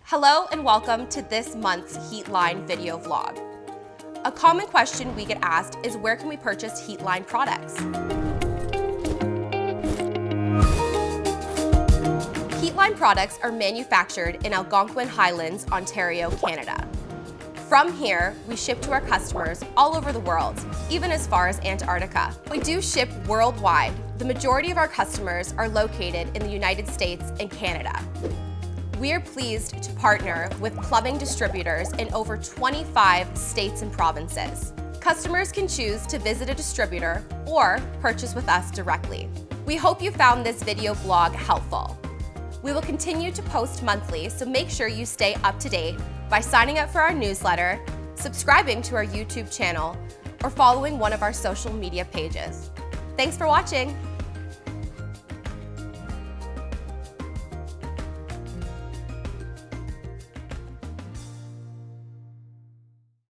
Hello and welcome to this month's Heatline video vlog. A common question we get asked is where can we purchase Heatline products? Heatline products are manufactured in Algonquin Highlands, Ontario, Canada. From here, we ship to our customers all over the world, even as far as Antarctica. We do ship worldwide. The majority of our customers are located in the United States and Canada. We are pleased to partner with plumbing distributors in over 25 states and provinces. Customers can choose to visit a distributor or purchase with us directly. We hope you found this video blog helpful. We will continue to post monthly, so make sure you stay up to date by signing up for our newsletter, subscribing to our YouTube channel, or following one of our social media pages. Thanks for watching.